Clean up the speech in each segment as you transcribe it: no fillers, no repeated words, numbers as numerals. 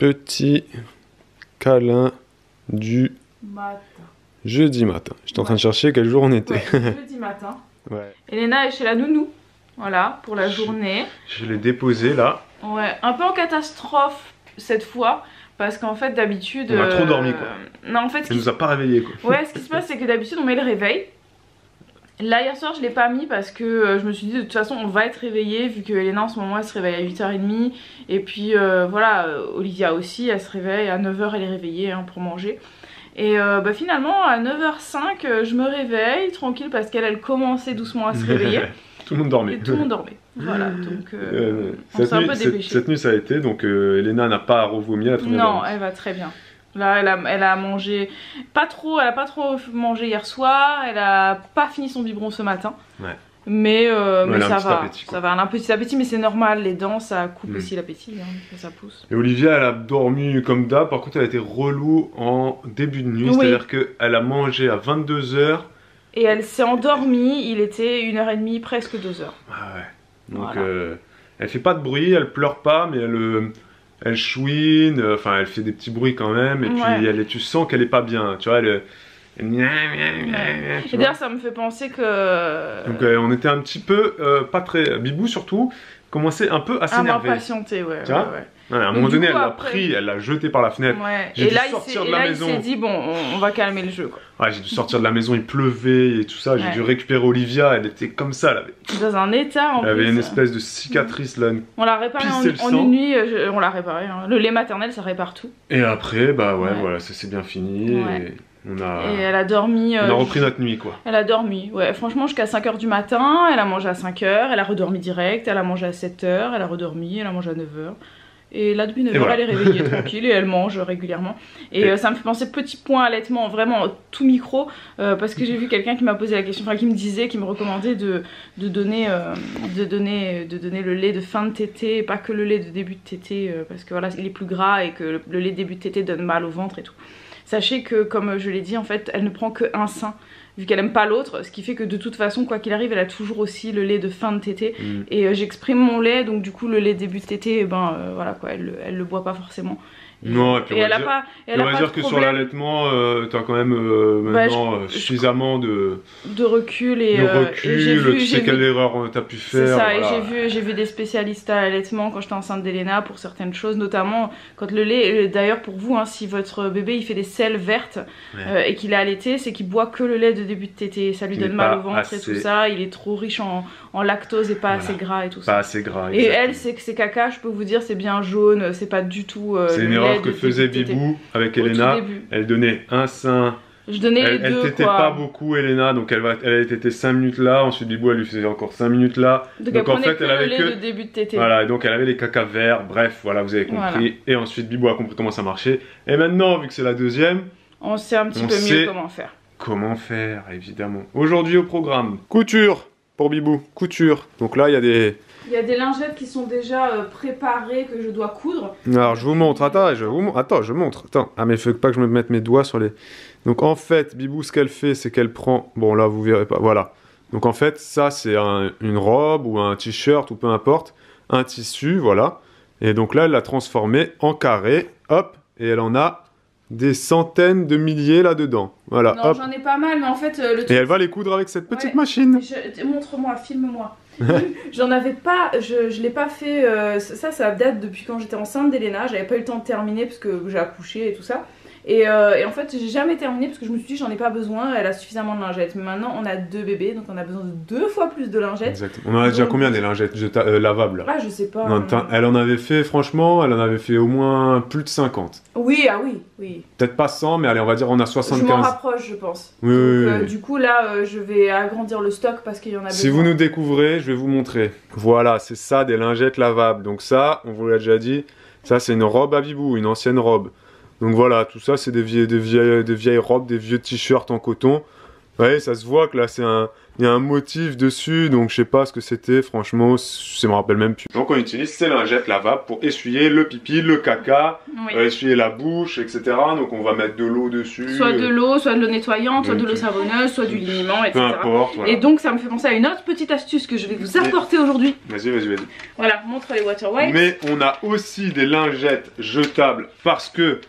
Petit câlin du Matin. jeudi matin. J'étais en train de chercher quel jour on était. Ouais, jeudi matin. Ouais. Elena est chez la nounou. Voilà, pour la journée. Je l'ai déposé là. Ouais, un peu en catastrophe cette fois. Parce qu'en fait, d'habitude. On a trop dormi quoi. Non, en fait. Elle nous a pas réveillés quoi. Ouais, ce qui se passe, c'est que d'habitude, on met le réveil. Là, hier soir, je l'ai pas mis parce que je me suis dit, de toute façon, on va être réveillé. Vu que Elena, en ce moment, elle se réveille à 8h30. Et puis, voilà, Olivia aussi, elle se réveille. À 9h, elle est réveillée hein, pour manger. Et bah, finalement, à 9h05, je me réveille tranquille parce qu'elle commençait doucement à se réveiller. Tout le monde dormait. Et tout le monde dormait. Voilà, donc on s'est un peu dépêché. Cette nuit ça a été, donc Elena n'a pas revomi à la première. Non, elle va très bien. Là, elle a mangé pas trop, elle a pas trop mangé hier soir, elle a pas fini son biberon ce matin. Ouais. Mais ça va, appétit, ça va, elle a un petit appétit, mais c'est normal, les dents ça coupe Mm. aussi l'appétit, hein, que ça pousse. Et Olivia, elle a dormi comme d'hab, par contre elle a été relou en début de nuit, Oui. c'est-à-dire qu'elle a mangé à 22h. Et elle s'est endormie, il était 1h30, presque 2h. Ah ouais. Donc Voilà. elle fait pas de bruit, elle pleure pas, mais elle chouine, enfin elle fait des petits bruits quand même, et Ouais. puis tu sens qu'elle est pas bien, tu vois, elle tu Et vois. d'ailleurs ça me fait penser que... Donc on était un petit peu, pas très... Bibou surtout, commençait un peu à s'énerver. impatienté, ouais. Tu vois ouais. Ouais, à un Donc, moment du donné, coup, elle l'a après- pris, elle l'a jeté par la fenêtre. Ouais. J'ai Et dû là, sortir il de la il maison. s'est dit, bon, on va calmer le jeu, quoi. Ouais, j'ai dû sortir de la maison, il pleuvait et tout ça. J'ai Ouais. dû récupérer Olivia, elle était comme ça. Dans un état, en Elle avait plus. une espèce de cicatrice là. On l'a réparé Pissé le en sang. une nuit, on l'a réparé. Hein. Le lait maternel, ça répare tout. Et après, bah ouais, Ouais. voilà, ça s'est bien fini. Ouais. Et on a, Et elle a dormi. on a repris notre nuit quoi. Elle a dormi, ouais, franchement, jusqu'à 5h du matin. Elle a mangé à 5h, elle a redormi direct. Elle a mangé à 7h, elle a redormi, elle a mangé à 9h. Et là, depuis 9h, voilà. elle est réveillée tranquille et elle mange régulièrement. Et ça me fait penser petit point allaitement, vraiment tout micro, parce que j'ai vu quelqu'un qui m'a posé la question, enfin qui me disait, qui me recommandait de donner le lait de fin de tétée, et pas que le lait de début de tétée, parce que voilà, il est plus gras et que le lait de début de tétée donne mal au ventre et tout. Sachez que, comme je l'ai dit, en fait, elle ne prend qu'un sein, vu qu'elle aime pas l'autre, ce qui fait que de toute façon, quoi qu'il arrive, elle a toujours aussi le lait de fin de tétée. Mm. Et j'exprime mon lait, donc du coup, le lait début de tétée, voilà quoi, elle le boit pas forcément. Non, et puis Et on elle va a dire, pas, elle on a va pas dire de que sur problème l'allaitement, t'as quand même Bah, maintenant suffisamment de recul et recul, j'ai vu, tu sais quelle erreur t'as pu faire. c'est ça, voilà. et j'ai vu des spécialistes à l'allaitement quand j'étais enceinte d'Elena pour certaines choses, notamment quand le lait, d'ailleurs pour vous, hein, si votre bébé il fait des selles vertes Ouais. et qu'il est allaité, c'est qu'il boit que le lait de début de tétée, ça lui Il donne est mal pas au ventre assez- et tout ça, il est trop riche en lactose et pas Voilà. assez gras et tout Pas ça. assez gras. Et exactement. elle, c'est que c'est caca, je peux vous dire, c'est bien jaune, c'est pas du tout. C'est une le erreur lait que de faisait début de tétée. Bibou avec Au tout Elena. début. Elle donnait un sein. Je donnais Elle les deux tétait quoi. pas beaucoup Elena, donc elle a tété 5 minutes là, ensuite Bibou elle lui faisait encore 5 minutes là. Donc elle en prenait fait que elle le avait lait que... de début de tétée. Voilà, et donc elle avait les cacas verts, bref, voilà, vous avez compris. Et ensuite Bibou a compris comment ça marchait. Et maintenant, vu que c'est la deuxième, On sait un petit On peu sait- mieux comment faire. comment faire, évidemment. Aujourd'hui au programme, couture pour Bibou, couture. Donc là il y a des... Il y a des lingettes qui sont déjà préparées que je dois coudre. Alors je vous montre, attends, je montre, attends. Ah mais il faut pas que je me mette mes doigts sur les... Donc en fait, Bibou, ce qu'elle fait, c'est qu'elle prend... Bon là, vous verrez pas, voilà. Donc en fait, ça c'est une robe ou un t-shirt ou peu importe, un tissu, voilà. Et donc là, elle l'a transformé en carré, hop, et elle en a des centaines de milliers là-dedans. Voilà, Non, hop. j'en ai pas mal, mais en fait, le Et truc... elle va les coudre avec cette petite Ouais. machine. Montre-moi, filme-moi. J'en avais pas, je l'ai pas fait, ça date depuis quand j'étais enceinte d'Elena, j'avais pas eu le temps de terminer parce que j'ai accouché et tout ça. Et en fait j'ai jamais terminé parce que je me suis dit j'en ai pas besoin, elle a suffisamment de lingettes. Mais maintenant on a 2 bébés donc on a besoin de 2 fois plus de lingettes. Exactement. On en a déjà Donc- combien des lingettes lavables là? Ah je sais pas. Non, elle en avait fait, franchement, elle en avait fait au moins plus de 50. Oui, ah oui. Peut-être pas 100, mais allez, on va dire on a Je 75. m'en rapproche je pense. Oui, Donc, oui, oui. du coup là je vais agrandir le stock parce qu'il y en a Si besoin. vous nous découvrez, je vais vous montrer. Voilà, c'est ça, des lingettes lavables. Donc ça, on vous l'a déjà dit, ça c'est une robe à Bibou, une ancienne robe. Donc voilà, tout ça c'est des vieilles robes, des vieux t-shirts en coton. Ouais, ça se voit que là, il y a un motif dessus, donc je sais pas ce que c'était, franchement, je me rappelle même plus. Donc on utilise ces lingettes lavables pour essuyer le pipi, le caca, Oui. essuyer la bouche, etc. Donc on va mettre de l'eau dessus. Soit de l'eau nettoyante, soit de l'eau savonneuse, soit du liniment, etc. Peu importe, voilà. Et donc ça me fait penser à une autre petite astuce que je vais vous apporter aujourd'hui. Vas-y. Voilà, montre les water wipes. Mais on a aussi des lingettes jetables parce que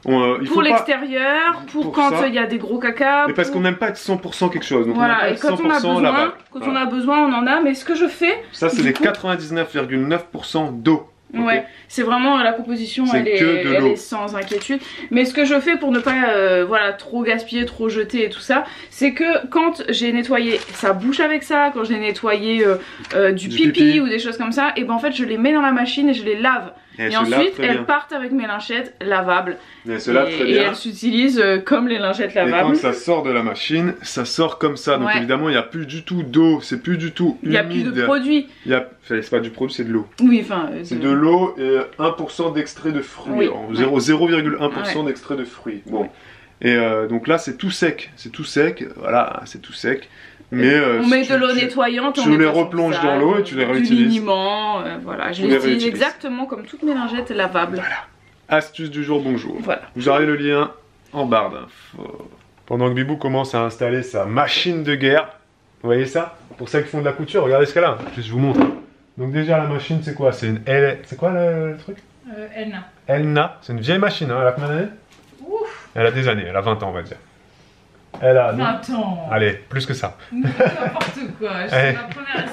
pour l'extérieur, pour quand il y a des gros caca. Mais parce qu'on n'aime pas être 100% quelque chose. Donc voilà, on et quand on a besoin, on en a. Mais ce que je fais. Ça, c'est les 99,9% d'eau. Okay. Ouais, c'est vraiment la composition, elle est sans inquiétude. Mais ce que je fais pour ne pas voilà, trop gaspiller, trop jeter et tout ça, c'est que quand j'ai nettoyé sa bouche avec ça, quand j'ai nettoyé du pipi ou des choses comme ça, et ben en fait je les mets dans la machine et je les lave. Et ensuite elles partent avec mes lingettes lavables. Et elles s'utilisent comme les lingettes lavables. Et quand ça sort de la machine, ça sort comme ça. Donc évidemment il n'y a plus du tout d'eau, c'est plus du tout humide. Il n'y a plus de produit. C'est pas du produit, c'est de l'eau. Oui, enfin. C'est de l'eau et 1% d'extrait de fruits. 0,1% d'extrait de fruits. Bon. Et donc là c'est tout sec. Voilà, c'est tout sec. Mais on met de l'eau nettoyante, tu les replonges dans l'eau et tu les réutilises. Du liniment, voilà, je les utilise exactement comme toutes mes lingettes lavables. Voilà. Astuce du jour, bonjour. Voilà. Vous aurez le lien en barre d'infos. Pendant que Bibou commence à installer sa machine de guerre, vous voyez ça? Pour ceux qui font de la couture, regardez ce qu'elle a. Je vous montre. Donc déjà la machine c'est quoi? C'est une c'est quoi le truc? Elna. Elna, c'est une vieille machine, hein. Elle a combien d'années? Ouf. Elle a des années, elle a 20 ans on va dire. Elle a 20 ans. Allez, plus que ça. N'importe quoi. C'est ma première.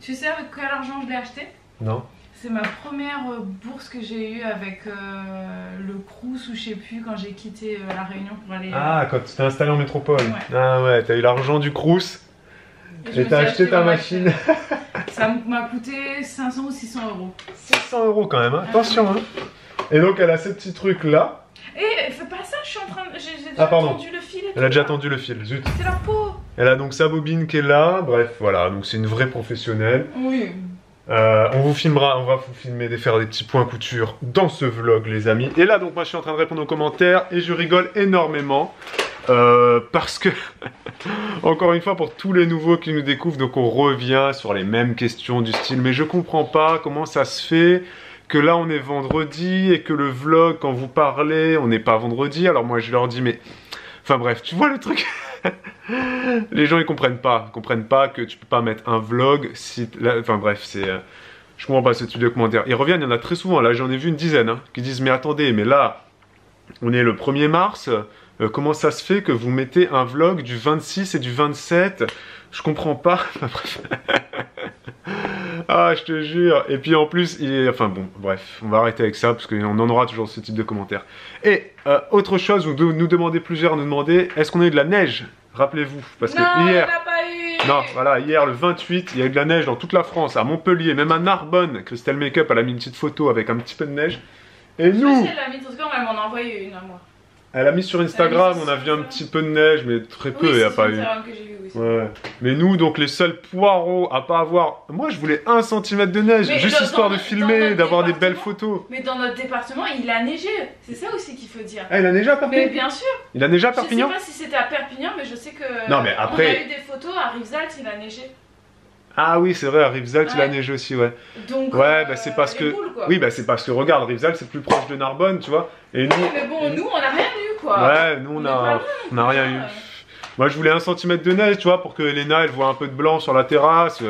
Tu sais avec quel argent je l'ai acheté? Non. C'est ma première bourse que j'ai eue avec le Crous ou je sais plus quand j'ai quitté la Réunion pour aller. Ah, quand tu t'es installé en métropole. Ouais. Ah ouais, t'as eu l'argent du Crous et t'as acheté ta machine. Ça m'a coûté 500 ou 600 euros. 600 euros quand même, hein. Attention. Hein. Et donc elle a ce petit truc là. Et fais pas ça, je suis en train de. J'ai déjà tendu le fil. Elle a déjà tendu le fil, zut. C'est la peau. Elle a donc sa bobine qui est là, bref, voilà, donc c'est une vraie professionnelle. Oui. On vous filmera, on va vous filmer, faire des petits points couture dans ce vlog, les amis. Et là, donc moi je suis en train de répondre aux commentaires et je rigole énormément. Parce que, encore une fois, pour tous les nouveaux qui nous découvrent, donc on revient sur les mêmes questions du style, mais je comprends pas comment ça se fait que là on est vendredi et que le vlog, quand vous parlez, on n'est pas vendredi. Alors moi je leur dis, mais... Enfin bref, tu vois le truc. Les gens ils comprennent pas que tu peux pas mettre un vlog si... Enfin bref, c'est... Je comprends pas ce type de commentaires. Ils reviennent, il y en a très souvent, là j'en ai vu une dizaine, hein, qui disent, mais attendez, mais là, on est le 1er mars, comment ça se fait que vous mettez un vlog du 26 et du 27? Je comprends pas. Enfin bref. Ah, je te jure. Et puis en plus, enfin bon, bref, on va arrêter avec ça parce qu'on en aura toujours ce type de commentaires. Et autre chose, nous demandez plusieurs, nous demander, est-ce qu'on a eu de la neige? Rappelez-vous, parce que hier... Non, pas eu. Non, voilà, hier le 28, il y a eu de la neige dans toute la France, à Montpellier, même à Narbonne. Christelle Makeup, elle a mis une petite photo avec un petit peu de neige. Et nous... Je sais, elle a mis, en tout cas, elle m'en a envoyé une à moi. Elle a mis sur Instagram, on a vu un petit peu de neige, mais très peu, il n'y a pas eu. Ouais. Mais nous, donc les seuls poireaux à pas avoir... Moi, je voulais 1 cm de neige, mais juste histoire de filmer, d'avoir des belles photos. Mais dans notre département, il a neigé. C'est ça aussi qu'il faut dire. Ah, il a neigé à Perpignan? Mais bien sûr. Il a neigé à Perpignan? Je sais pas si c'était à Perpignan, mais je sais que... Non, mais après... On a eu des photos, à Rivesaltes, il a neigé. Ah oui, c'est vrai, à Rivesaltes, il a neigé aussi, ouais. Donc, ouais, bah c'est parce que... boules, oui, bah c'est parce que, regarde, Rivesaltes, c'est plus proche de Narbonne, tu vois. Et nous... Mais bon, nous, on a rien eu, quoi. Ouais, nous, on a rien eu. Moi, je voulais 1 cm de neige, tu vois, pour que Elena, elle voit un peu de blanc sur la terrasse.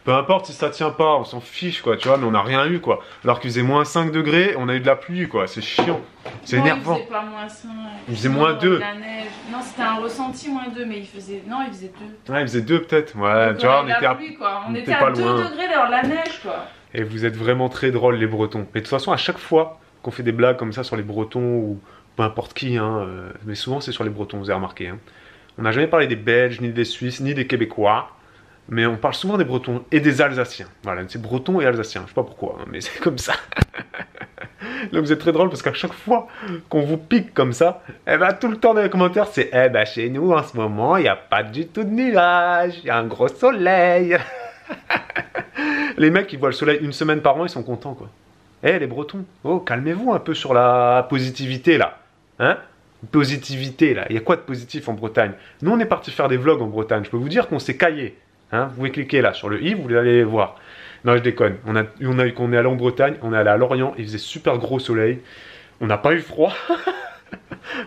Peu importe si ça tient pas, on s'en fiche, quoi, tu vois, mais on n'a rien eu, quoi. Alors qu'il faisait moins 5 degrés, on a eu de la pluie, quoi. C'est chiant. C'est énervant. Il faisait pas moins 5. Il faisait moins 2. La neige. Non, c'était un ressenti moins 2, mais il faisait... Non, il faisait 2. Ouais, il faisait 2 peut-être. Ouais, donc, tu vois, on était à 2 degrés dans la neige, quoi. Et vous êtes vraiment très drôles, les Bretons. Mais de toute façon, à chaque fois qu'on fait des blagues comme ça sur les Bretons, ou peu importe qui, hein, mais souvent c'est sur les Bretons, vous avez remarqué, hein. On n'a jamais parlé des Belges, ni des Suisses, ni des Québécois, mais on parle souvent des Bretons et des Alsaciens. Voilà, c'est Bretons et Alsaciens, je sais pas pourquoi, hein, mais c'est comme ça. Donc vous êtes très drôle parce qu'à chaque fois qu'on vous pique comme ça, eh ben, tout le temps dans les commentaires c'est « Eh ben chez nous en ce moment, il n'y a pas du tout de nuages, il y a un gros soleil. » Les mecs, ils voient le soleil 1 semaine par an, ils sont contents, quoi. Eh, les Bretons, oh, calmez-vous un peu sur la positivité, là. Hein? positivité là. Il y a quoi de positif en Bretagne? Nous on est parti faire des vlogs en Bretagne. Je peux vous dire qu'on s'est caillé. Hein, vous pouvez cliquer là sur le i, vous allez voir. Non, je déconne. On est allé en Bretagne, on est allé à Lorient, il faisait super gros soleil. On n'a pas eu froid.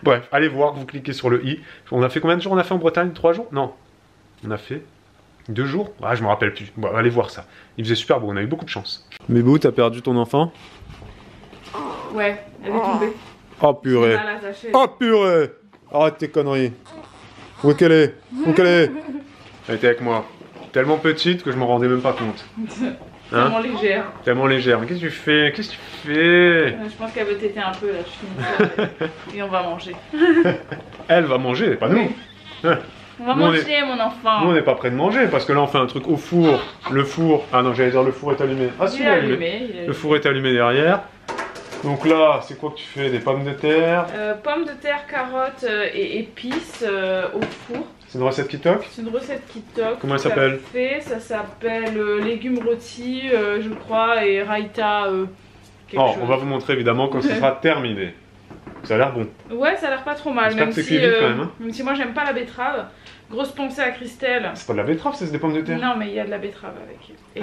Bref, allez voir, vous cliquez sur le i. On a fait combien de jours on a fait en Bretagne? 3 jours? Non. On a fait 2 jours? Ah, je me rappelle plus. Bon, allez voir ça. Il faisait super beau, on a eu beaucoup de chance. Bébou, t'as perdu ton enfant? Ouais, elle est tombée. Oh purée. Oh purée. Arrête tes conneries. Où est qu'elle est? Où qu'elle est? Elle était avec moi. Tellement petite que je m'en rendais même pas compte. Tellement légère. Tellement légère. Mais qu'est-ce que tu fais? Qu'est-ce que tu fais? Je pense qu'elle veut téter un peu là. Je finis ça et on va manger. Elle va manger, pas nous. Oui. On va manger, mon enfant. Nous on n'est pas prêt de manger parce que là on fait un truc au four. Le four. Ah non, j'allais dire le four est allumé. Ah si, il est allumé. Le four est allumé derrière. Donc là, c'est quoi que tu fais? Des pommes de terre? Pommes de terre, carottes et épices au four. C'est une recette qui toque? C'est une recette qui toque. Comment elle s'appelle? Ça s'appelle légumes rôtis, je crois, et raïta. On va vous montrer évidemment quand ce sera terminé. Ça a l'air bon. Ouais, ça a l'air pas trop mal. Même si, quand même, hein. Même si moi j'aime pas la betterave. Grosse pensée à Christelle. C'est pas de la betterave, c'est des pommes de terre? Non, mais il y a de la betterave avec. Et,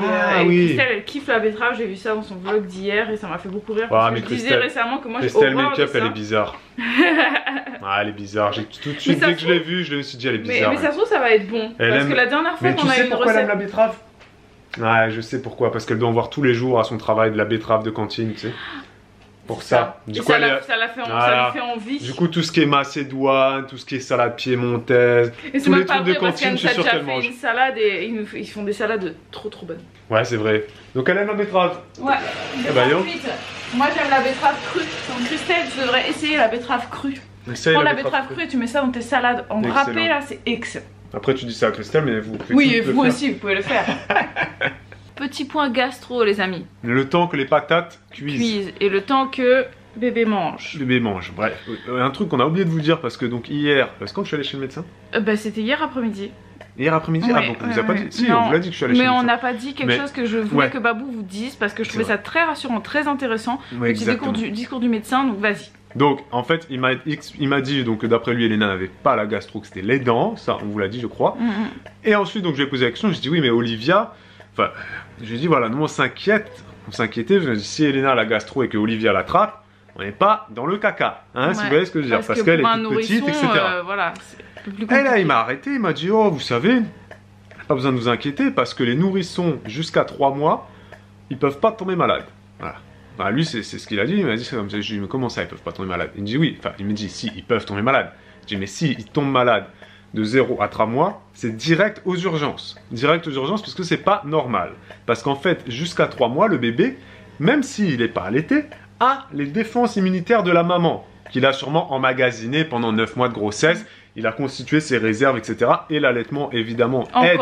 oui. Christelle, elle kiffe la betterave. J'ai vu ça dans son vlog d'hier et ça m'a fait beaucoup rire. Ah, parce mais que je disais récemment que moi j'ai Christelle horreur Make-up, de ça. elle est bizarre. Ah, elle est bizarre. J'ai tout de suite, dès que je l'ai vue, je me suis dit, elle est bizarre. Mais ça se trouve, ça va être bon. Parce que la dernière fois qu'on a eu une recette. Mais tu sais pourquoi elle aime la betterave? Ouais, je sais pourquoi. Parce qu'elle doit en voir tous les jours à son travail de la betterave de cantine, tu sais. Pour ça. Du coup, ça lui fait envie. Du coup, tout ce qui est macédoine, tout ce qui est salade piémontaise, tous les trucs de cantine, je suis sûr qu'elle mange. Une salade et ils font des salades trop bonnes. Ouais, c'est vrai. Donc elle aime la betterave. Ouais. Ensuite, moi j'aime la betterave crue. Donc Christelle, tu devrais essayer la betterave crue. Prends la betterave crue et tu mets ça dans tes salades en râpé là, c'est excellent. Après tu dis ça à Christelle, mais vous pouvez oui, vous aussi, vous pouvez le faire. Petit point gastro, les amis. Le temps que les patates cuisent. Et le temps que bébé mange. Bébé mange, bref. Un truc qu'on a oublié de vous dire parce que donc hier, parce que quand je suis allé chez le médecin. C'était hier après-midi. Hier après-midi? Ah donc on vous a pas dit? Si, on vous l'a dit que je suis allé chez le médecin. Mais on n'a pas dit quelque chose que je voulais que Babou vous dise parce que je trouvais ça très rassurant, très intéressant. Petit discours du médecin, donc vas-y. Donc en fait il m'a dit donc d'après lui Elena n'avait pas la gastro, que c'était les dents, ça on vous l'a dit je crois. Et ensuite donc je lui ai posé la question, je lui ai dit oui mais Olivia, enfin je lui ai dit voilà nous on s'inquiétait, je lui ai dit si Elena a la gastro et que Olivia l'attrape, on n'est pas dans le caca, hein, si vous voyez ce que je veux dire, parce qu'elle est toute petite, etc. Voilà, et là il m'a arrêté, il m'a dit oh vous savez, pas besoin de vous inquiéter parce que les nourrissons jusqu'à 3 mois, ils peuvent pas tomber malades. Voilà. Bah lui c'est ce qu'il a dit, il m'a dit ça comme ça, je lui ai dit mais comment ça ils peuvent pas tomber malades? Il me dit oui, enfin il me dit si ils peuvent tomber malades. Je dis mais si ils tombent malades de 0 à 3 mois, c'est direct aux urgences. Direct aux urgences parce que c'est pas normal. Parce qu'en fait jusqu'à 3 mois le bébé, même s'il n'est pas allaité, a les défenses immunitaires de la maman, qu'il a sûrement emmagasinées pendant 9 mois de grossesse, il a constitué ses réserves etc. Et l'allaitement évidemment aide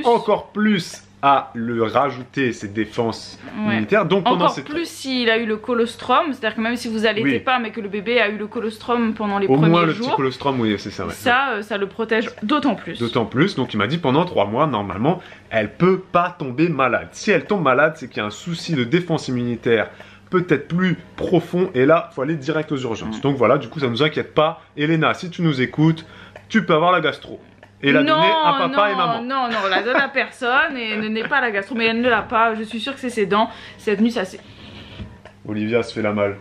encore plus à le rajouter ses défenses immunitaires. Donc pendant encore plus s'il a eu le colostrum, c'est-à-dire que même si vous allaitez pas mais que le bébé a eu le colostrum pendant les premiers jours. Au moins le petit colostrum, oui c'est ça. Ouais. Ça le protège d'autant plus. D'autant plus, donc il m'a dit pendant 3 mois normalement elle peut pas tomber malade. Si elle tombe malade c'est qu'il y a un souci de défense immunitaire peut-être plus profond et là il faut aller direct aux urgences. Donc voilà, du coup ça nous inquiète pas. Elena, si tu nous écoutes, tu peux avoir la gastro. Et la donner à papa et maman. Non, la donne à personne et ne n'est pas la gastro, mais elle ne l'a pas, je suis sûre que c'est ses dents. Cette nuit, ça c'est... Olivia se fait la malle.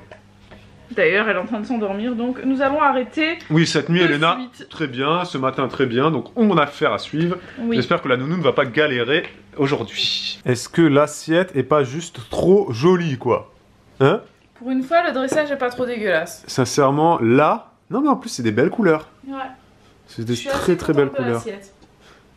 D'ailleurs, elle est en train de s'endormir, donc nous allons arrêter. Oui, cette nuit, Elena, très bien, ce matin, très bien, donc on a affaire à suivre. J'espère que la nounou ne va pas galérer aujourd'hui. Est-ce que l'assiette est pas juste trop jolie, quoi? Hein? Pour une fois, le dressage est pas trop dégueulasse. Sincèrement, là... Non, mais en plus, c'est des belles couleurs. Ouais. C'est des très belles couleurs.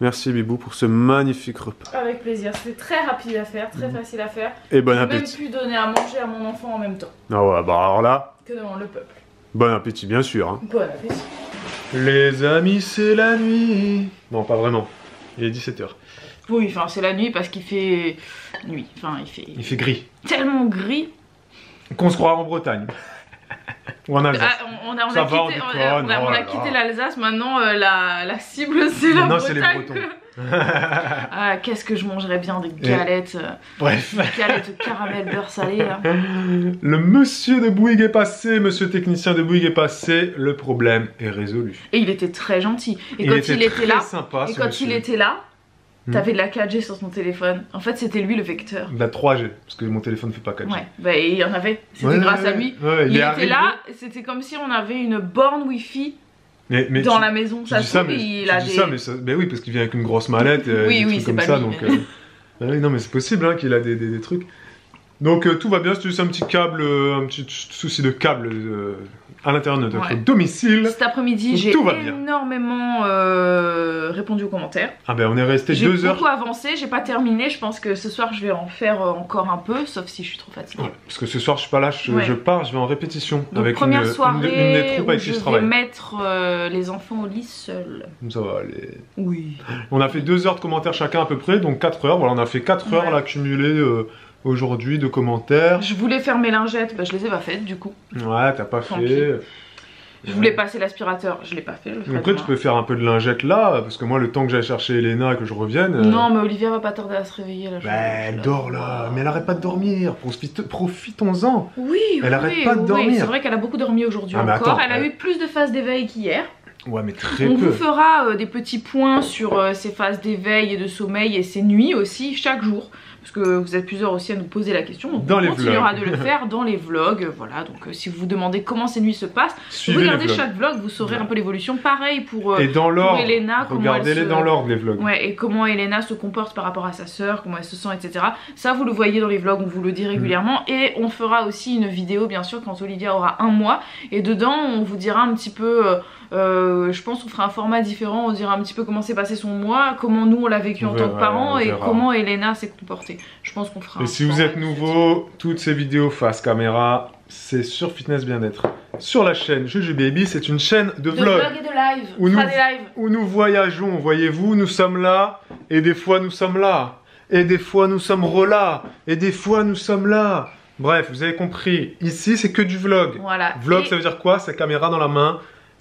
Merci Bibou pour ce magnifique repas. Avec plaisir, c'était très rapide à faire, très facile à faire. Et bon appétit. J'ai même pu donner à manger à mon enfant en même temps. Ah ouais, bah alors là... Que devant le peuple. Bon appétit bien sûr. Hein. Bon appétit. Les amis, c'est la nuit. Bon, pas vraiment. Il est 17h. Oui, enfin c'est la nuit parce qu'il fait... nuit, enfin il fait gris. Tellement gris. Qu'on se croit en Bretagne. Ou en Alsace. On a Ça va, on quitté, déconne, on a oh là quitté là. l'Alsace, maintenant la cible c'est la Non, c'est les Bretagne. Bretons. Ah, qu'est-ce que je mangerais bien des galettes, Bref. des galettes au caramel beurre salé là. Le monsieur de Bouygues est passé, monsieur technicien de Bouygues est passé, le problème est résolu. Et il était très gentil. Et Il quand était il était très là, sympa, et ce quand monsieur. il était là, t'avais de la 4G sur ton téléphone. En fait, c'était lui le vecteur. De la 3G, parce que mon téléphone ne fait pas 4G. Ouais, bah il y en avait. C'était Ouais, grâce à lui. ouais, il est était arrivé. là, c'était comme si on avait une borne Wi-Fi Mais dans tu- la maison. tu Ça dis se ça, trouve, mais, il tu a dis des. ça, mais mais oui, parce qu'il vient avec une grosse mallette, Oui, des oui, trucs c'est comme pas ça, lui, donc... mais- bah oui, non, mais c'est possible hein, qu'il a des trucs. Donc tout va bien, c'est juste un petit câble, un petit souci de câble à l'intérieur de notre Ouais. domicile. Cet après-midi, Donc, j'ai tout va bien. énormément répondu aux commentaires. Ah ben on est resté J'ai 2 heures. beaucoup avancé, j'ai pas terminé. Je pense que ce soir, je vais en faire encore un peu, sauf si je suis trop fatiguée. Ouais, parce que ce soir je suis pas là, Ouais. je pars, je vais en répétition. Donc avec première une soirée des troupes où avec qui je je vais travaille. mettre les enfants au lit seuls. Ça va aller. Oui. On a fait 2 heures de commentaires chacun à peu près, donc 4 heures. Voilà, on a fait 4 heures Ouais. là cumulées aujourd'hui de commentaires. Je voulais faire mes lingettes, bah, je les ai pas faites du coup. Ouais, t'as pas Tant fait. Je voulais passer l'aspirateur, je l'ai pas fait. Je le ferai Après, tu demain. peux faire un peu de lingette là, parce que moi, le temps que j'aille chercher Elena et que je revienne. Non, mais Olivia va pas tarder à se réveiller là. Bah, elle dort là, mais elle arrête pas de dormir. Profitons-en. Oui, Elle arrête pas de oui, dormir. c'est vrai qu'elle a beaucoup dormi aujourd'hui Ah, mais encore. attends, elle a eu plus de phases d'éveil qu'hier. Ouais, mais très On peu. vous fera des petits points sur ses phases d'éveil et de sommeil et ses nuits aussi chaque jour. Parce que vous êtes plusieurs aussi à nous poser la question. Donc Dans on les continuera vlogs. de le faire dans les vlogs. Voilà, donc si vous vous demandez comment ces nuits se passent, Suivez les regardez vlogs. chaque vlog, vous saurez un peu l'évolution. Pareil pour Et dans l'ordre. Elena, comment Regardez-les elle se- dans l'ordre, les vlogs. ouais, et comment Elena se comporte par rapport à sa sœur, comment elle se sent, etc. Ça, vous le voyez dans les vlogs, on vous le dit régulièrement. Et on fera aussi une vidéo, bien sûr, quand Olivia aura 1 mois. Et dedans, on vous dira un petit peu... je pense qu'on fera un format différent, on dira un petit peu comment s'est passé son mois, comment nous on l'a vécu On en tant que verra, parents on et verra. comment Elena s'est comportée. Je pense qu'on fera Et un si vous format êtes de ce type. nouveau, toutes ces vidéos face caméra, c'est sur Fitness Bien-être. Sur la chaîne Juju Baby, c'est une chaîne de De vlog. vlog et de live, Où on fera nous- des lives. Où nous voyageons, voyez-vous, nous sommes là, et des fois nous sommes là, et des fois nous sommes relà, et des fois nous sommes là. Bref, vous avez compris, ici c'est que du vlog. Voilà. Vlog, Et ça veut dire quoi? C'est caméra dans la main,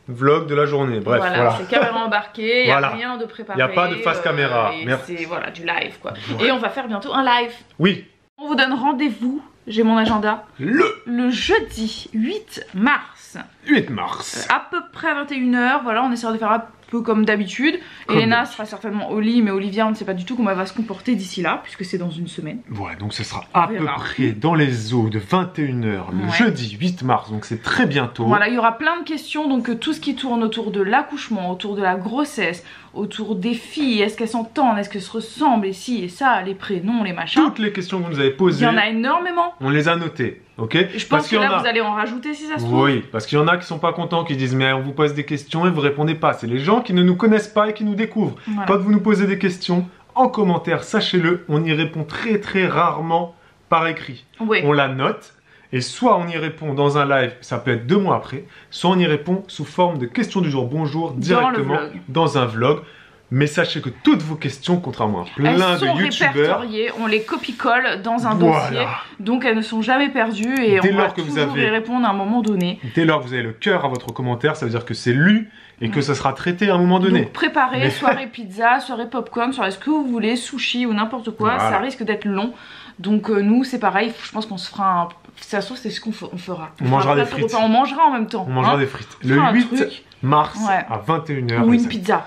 vlog de la journée. Bref, voilà. c'est caméra embarquée, il n'y a Voilà. rien de préparé. Y a pas de face caméra. et Merci. c'est voilà, du live quoi. Ouais. Et on va faire bientôt un live. Oui, On vous donne rendez-vous, j'ai mon agenda, le le jeudi 8 mars, 8 mars. à peu près à 21h. Voilà, on essaiera de faire un peu comme d'habitude. Comme Elena d'habitude. sera certainement au lit, mais Olivia, on ne sait pas du tout comment elle va se comporter d'ici là, puisque c'est dans une semaine. Voilà, donc ce sera à On peu verra. près dans les eaux de 21h le Ouais. jeudi 8 mars, donc c'est très bientôt. Voilà, il y aura plein de questions, donc tout ce qui tourne autour de l'accouchement, autour de la grossesse, autour des filles, est-ce qu'elles s'entendent, est-ce qu'elles se ressemblent, et si, et ça, les prénoms, les machins. Toutes les questions que vous nous avez Il posées, y en a énormément. on les a notées, ok? Je pense que qu'il y en là, a- vous allez en rajouter si ça se trouve. Oui, parce qu'il y en a qui sont pas contents, qui disent mais on vous pose des questions et vous répondez pas. C'est les gens qui ne nous connaissent pas et qui nous découvrent. Voilà. Quand vous nous posez des questions, en commentaire, sachez-le, on y répond très très rarement par écrit. Oui. On la note et soit on y répond dans un live, ça peut être 2 mois après, soit on y répond sous forme de questions du jour bonjour directement vlog. dans un vlog. Mais sachez que toutes vos questions, contrairement à plein Elles de sont youtubeurs, répertoriées, on les copie-colle dans un Voilà. dossier, donc elles ne sont jamais perdues et Dès on va lors que vous toujours avez- y répondre à un moment donné. dès lors que vous avez le cœur à votre commentaire, ça veut dire que c'est lu et que ça sera traité à un moment donné. Donc préparez, Mais- soirée pizza, soirée popcorn, soirée ce que vous voulez, sushi ou n'importe quoi, Voilà. ça risque d'être long. Donc nous c'est pareil, je pense qu'on se fera un... Ça se trouve c'est ce qu'on on fera. On mangera fera des plein de frites. repas, on mangera en même temps. On mangera hein. des frites. On Le fera un 8 truc. mars Ouais. à 21h. Ou une pizza,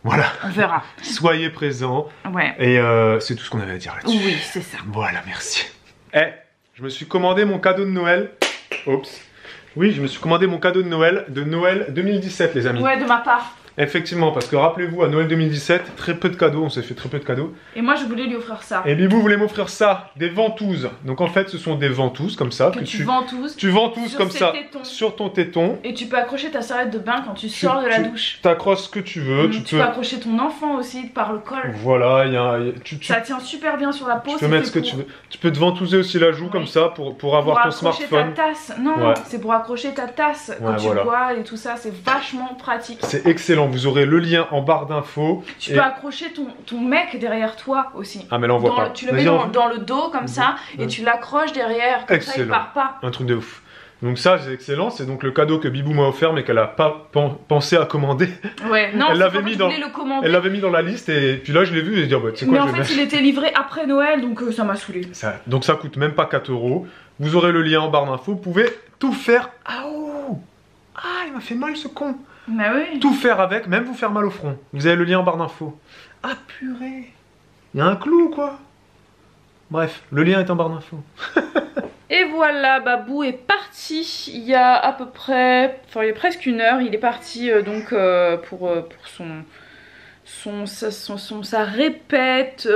Voilà, on verra. soyez présents. Ouais. Et c'est tout ce qu'on avait à dire là-dessus. Oui, c'est ça. Voilà, merci. Eh, je me suis commandé mon cadeau de Noël. Oups. Oui, je me suis commandé mon cadeau de Noël 2017, les amis. Ouais, de ma part. Effectivement, parce que rappelez-vous, à Noël 2017, très peu de cadeaux, on s'est fait très peu de cadeaux. Et moi je voulais lui offrir ça. Et Bibou voulait m'offrir ça, des ventouses. Donc en fait, ce sont des ventouses comme ça. Que tu ventouses. Tu ventouses sur comme ses ça tétons. sur ton téton. Et tu peux accrocher ta serviette de bain quand tu sors de la douche. T'accroches ce que tu veux. Tu peux accrocher ton enfant aussi par le col. Voilà, tu Ça tient super bien sur la peau. peux c'est mettre fait ce que pour- tu veux. Tu peux te ventouser aussi la joue Oui. comme ça pour avoir ton accrocher smartphone. ta tasse. Non, Ouais. c'est pour accrocher ta tasse quand Ouais, tu voilà. bois et tout ça. C'est vachement pratique. C'est excellent, vous aurez le lien en barre d'infos. Tu Et- peux accrocher ton mec derrière toi aussi. Ah mais là on voit pas. Tu le Vas-y, mets on- dans le dos comme ça et Ouais. tu l'accroches derrière. Comme ça il Excellent. part pas. Un truc de ouf. Donc ça c'est excellent, c'est donc le cadeau que Bibou m'a offert mais qu'elle a pas pensé à commander. Ouais, non, elle l'avait mis, dans la liste et puis là je l'ai vu et je dis bah, tu sais quoi, mais en fait il était livré après Noël donc ça m'a saoulé. Donc ça coûte même pas 4 €. Vous aurez le lien en barre d'infos, vous pouvez tout faire. Ah oh, ah il m'a fait mal ce con. Bah oui. Tout faire avec, même vous faire mal au front. Vous avez le lien en barre d'infos. Ah purée. Il y a un clou quoi. Bref, le lien est en barre d'infos. Et voilà, Babou est parti il y a à peu près, enfin il y a presque 1 heure, il est parti donc pour sa répète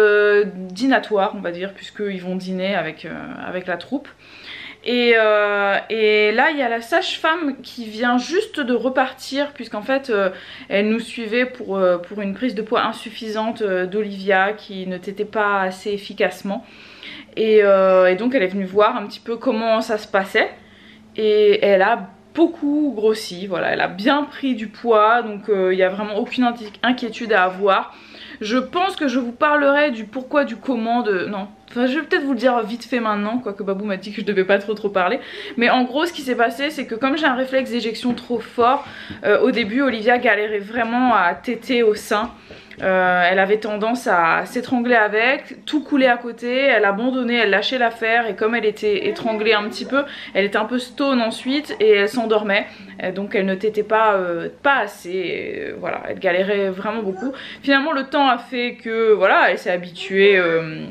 dînatoire on va dire, puisqu'ils vont dîner avec la troupe. Et là il y a la sage-femme qui vient juste de repartir puisqu'en fait elle nous suivait pour une prise de poids insuffisante d'Olivia qui ne t'était pas assez efficacement. Et donc elle est venue voir un petit peu comment ça se passait et elle a beaucoup grossi, voilà, elle a bien pris du poids donc il n'y a vraiment aucune inquiétude à avoir. Je pense que je vous parlerai du pourquoi, du comment, non, enfin je vais peut-être vous le dire vite fait maintenant, quoique Babou m'a dit que je devais pas trop parler. Mais en gros ce qui s'est passé c'est que comme j'ai un réflexe d'éjection trop fort, au début Olivia galérait vraiment à téter au sein. Elle avait tendance à s'étrangler avec, tout coulait à côté, elle abandonnait, elle lâchait l'affaire et comme elle était étranglée un petit peu, elle était un peu stone ensuite et elle s'endormait. Donc elle ne tétait pas assez, et voilà, elle galérait vraiment beaucoup. Finalement le temps a fait que voilà, elle s'est habituée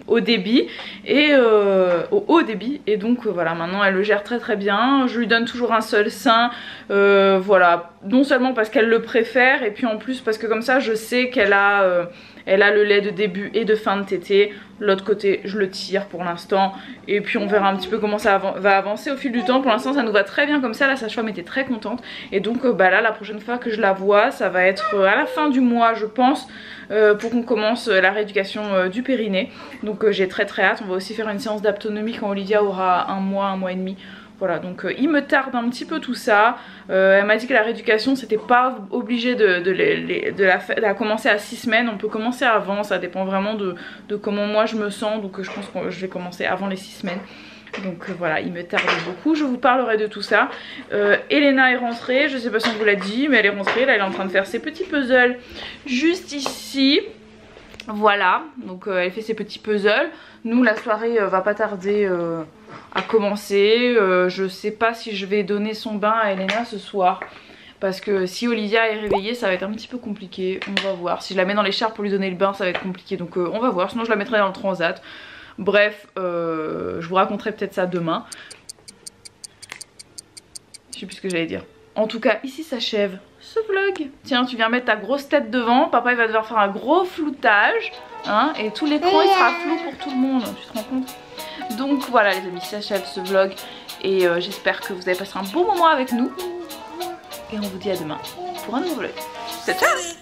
au débit et au haut débit et donc voilà, maintenant elle le gère très bien. Je lui donne toujours un seul sein, voilà, non seulement parce qu'elle le préfère et puis en plus parce que comme ça je sais qu'elle a le lait de début et de fin de tétée. L'autre côté je le tire pour l'instant et puis on verra un petit peu comment ça va avancer au fil du temps. Pour l'instant ça nous va très bien comme ça, la sage-femme était très contente et donc bah là la prochaine fois que je la vois ça va être à la fin du mois je pense, pour qu'on commence la rééducation du périnée. Donc j'ai très hâte. On va aussi faire une séance d'aptonomie quand Olivia aura 1 mois et demi. Voilà, donc il me tarde un petit peu tout ça. Elle m'a dit que la rééducation c'était pas obligé de la commencer à 6 semaines. On peut commencer avant, ça dépend vraiment de comment moi je me sens. Donc je pense que je vais commencer avant les 6 semaines. Donc voilà, il me tarde beaucoup. Je vous parlerai de tout ça. Elena est rentrée, je sais pas si on vous l'a dit, mais elle est rentrée. Là elle est en train de faire ses petits puzzles juste ici. Voilà, donc elle fait ses petits puzzles. Nous la soirée va pas tarder à commencer. Je sais pas si je vais donner son bain à Elena ce soir, parce que si Olivia est réveillée ça va être un petit peu compliqué. On va voir, si je la mets dans l'écharpe pour lui donner le bain ça va être compliqué, donc on va voir, sinon je la mettrai dans le transat. Bref, je vous raconterai peut-être ça demain. Je sais plus ce que j'allais dire. En tout cas, ici s'achève ce vlog. Tiens, tu viens mettre ta grosse tête devant. Papa, il va devoir faire un gros floutage. Hein, et tout l'écran, il sera flou pour tout le monde. Tu te rends compte? Donc voilà les amis, s'achève ce vlog. Et j'espère que vous avez passé un bon moment avec nous. Et on vous dit à demain pour un nouveau vlog. Ciao, ciao!